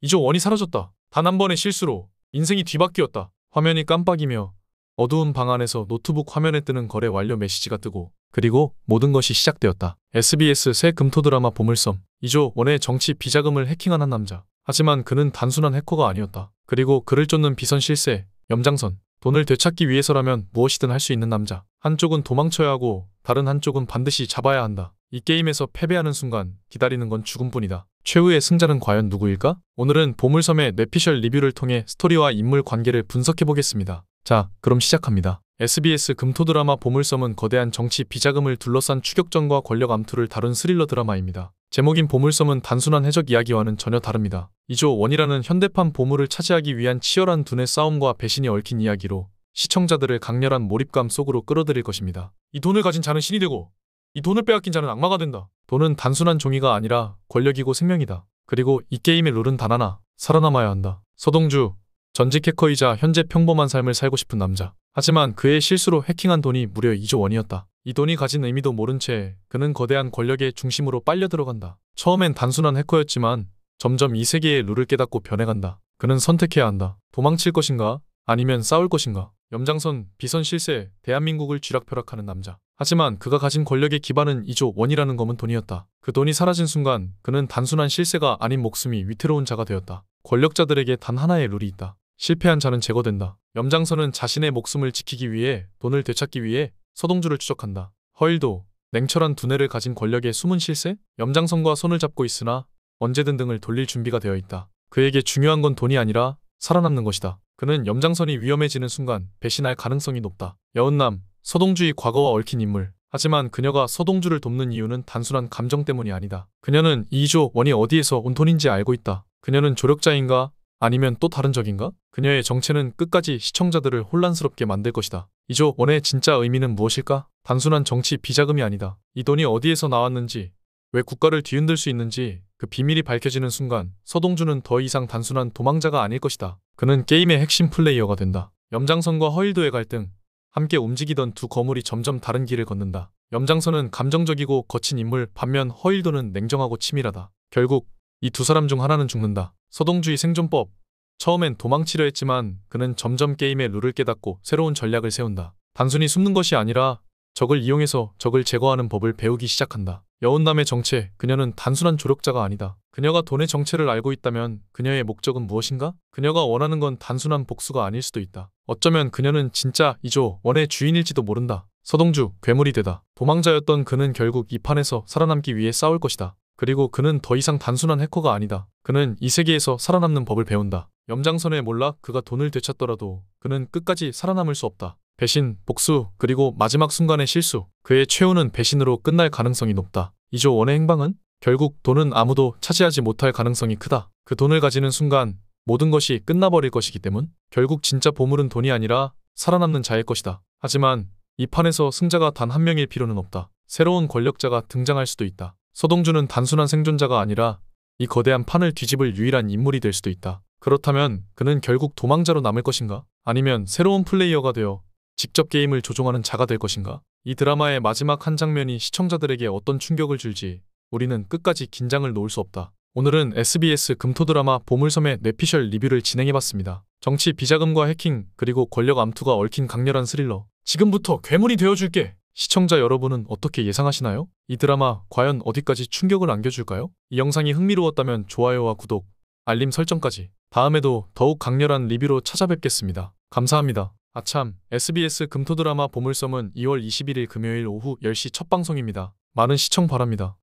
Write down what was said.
2조 원이 사라졌다. 단 한 번의 실수로 인생이 뒤바뀌었다. 화면이 깜빡이며 어두운 방 안에서 노트북 화면에 뜨는 거래 완료 메시지가 뜨고 그리고 모든 것이 시작되었다. SBS 새 금토 드라마 보물섬. 2조 원의 정치 비자금을 해킹한 한 남자. 하지만 그는 단순한 해커가 아니었다. 그리고 그를 쫓는 비선 실세, 염장선. 돈을 되찾기 위해서라면 무엇이든 할 수 있는 남자. 한쪽은 도망쳐야 하고 다른 한쪽은 반드시 잡아야 한다. 이 게임에서 패배하는 순간 기다리는 건 죽음뿐이다. 최후의 승자는 과연 누구일까? 오늘은 보물섬의 뇌피셜 리뷰를 통해 스토리와 인물 관계를 분석해보겠습니다. 자, 그럼 시작합니다. SBS 금토 드라마 보물섬은 거대한 정치 비자금을 둘러싼 추격전과 권력 암투를 다룬 스릴러 드라마입니다. 제목인 보물섬은 단순한 해적 이야기와는 전혀 다릅니다. 2조 원이라는 현대판 보물을 차지하기 위한 치열한 두뇌 싸움과 배신이 얽힌 이야기로 시청자들을 강렬한 몰입감 속으로 끌어들일 것입니다. 이 돈을 가진 자는 신이 되고 이 돈을 빼앗긴 자는 악마가 된다. 돈은 단순한 종이가 아니라 권력이고 생명이다. 그리고 이 게임의 룰은 단 하나, 살아남아야 한다. 서동주, 전직 해커이자 현재 평범한 삶을 살고 싶은 남자. 하지만 그의 실수로 해킹한 돈이 무려 2조 원이었다. 이 돈이 가진 의미도 모른 채 그는 거대한 권력의 중심으로 빨려 들어간다. 처음엔 단순한 해커였지만 점점 이 세계의 룰을 깨닫고 변해간다. 그는 선택해야 한다. 도망칠 것인가? 아니면 싸울 것인가? 염장선, 비선 실세, 대한민국을 쥐락펴락하는 남자. 하지만 그가 가진 권력의 기반은 2조 원이라는 검은 돈이었다. 그 돈이 사라진 순간 그는 단순한 실세가 아닌 목숨이 위태로운 자가 되었다. 권력자들에게 단 하나의 룰이 있다. 실패한 자는 제거된다. 염장선은 자신의 목숨을 지키기 위해 돈을 되찾기 위해 서동주를 추적한다. 허일도 냉철한 두뇌를 가진 권력의 숨은 실세? 염장선과 손을 잡고 있으나 언제든 등을 돌릴 준비가 되어 있다. 그에게 중요한 건 돈이 아니라 살아남는 것이다. 그는 염장선이 위험해지는 순간 배신할 가능성이 높다. 여운남, 서동주의 과거와 얽힌 인물. 하지만 그녀가 서동주를 돕는 이유는 단순한 감정 때문이 아니다. 그녀는 2조 원이 어디에서 온 돈인지 알고 있다. 그녀는 조력자인가? 아니면 또 다른 적인가? 그녀의 정체는 끝까지 시청자들을 혼란스럽게 만들 것이다. 2조 원의 진짜 의미는 무엇일까? 단순한 정치 비자금이 아니다. 이 돈이 어디에서 나왔는지, 왜 국가를 뒤흔들 수 있는지 그 비밀이 밝혀지는 순간 서동주는 더 이상 단순한 도망자가 아닐 것이다. 그는 게임의 핵심 플레이어가 된다. 염장선과 허일도의 갈등, 함께 움직이던 두 거물이 점점 다른 길을 걷는다. 염장선은 감정적이고 거친 인물, 반면 허일도는 냉정하고 치밀하다. 결국 이 두 사람 중 하나는 죽는다. 서동주의 생존법. 처음엔 도망치려 했지만 그는 점점 게임의 룰을 깨닫고 새로운 전략을 세운다. 단순히 숨는 것이 아니라 적을 이용해서 적을 제거하는 법을 배우기 시작한다. 여운남의 정체. 그녀는 단순한 조력자가 아니다. 그녀가 돈의 정체를 알고 있다면 그녀의 목적은 무엇인가? 그녀가 원하는 건 단순한 복수가 아닐 수도 있다. 어쩌면 그녀는 진짜 2조 원의 주인일지도 모른다. 서동주, 괴물이 되다. 도망자였던 그는 결국 이 판에서 살아남기 위해 싸울 것이다. 그리고 그는 더 이상 단순한 해커가 아니다. 그는 이 세계에서 살아남는 법을 배운다. 염장선의 몰락, 그가 돈을 되찾더라도 그는 끝까지 살아남을 수 없다. 배신, 복수, 그리고 마지막 순간의 실수. 그의 최후는 배신으로 끝날 가능성이 높다. 2조 원의 행방은? 결국 돈은 아무도 차지하지 못할 가능성이 크다. 그 돈을 가지는 순간 모든 것이 끝나버릴 것이기 때문. 결국 진짜 보물은 돈이 아니라 살아남는 자의 것이다. 하지만 이 판에서 승자가 단 한 명일 필요는 없다. 새로운 권력자가 등장할 수도 있다. 서동주는 단순한 생존자가 아니라 이 거대한 판을 뒤집을 유일한 인물이 될 수도 있다. 그렇다면 그는 결국 도망자로 남을 것인가? 아니면 새로운 플레이어가 되어 직접 게임을 조종하는 자가 될 것인가? 이 드라마의 마지막 한 장면이 시청자들에게 어떤 충격을 줄지 우리는 끝까지 긴장을 놓을 수 없다. 오늘은 SBS 금토 드라마 보물섬의 뇌피셜 리뷰를 진행해봤습니다. 정치 비자금과 해킹 그리고 권력 암투가 얽힌 강렬한 스릴러. 지금부터 괴물이 되어줄게. 시청자 여러분은 어떻게 예상하시나요? 이 드라마 과연 어디까지 충격을 안겨줄까요? 이 영상이 흥미로웠다면 좋아요와 구독, 알림 설정까지. 다음에도 더욱 강렬한 리뷰로 찾아뵙겠습니다. 감사합니다. 아참, SBS 금토 드라마 보물섬은 2월 21일 금요일 오후 10시 첫 방송입니다. 많은 시청 바랍니다.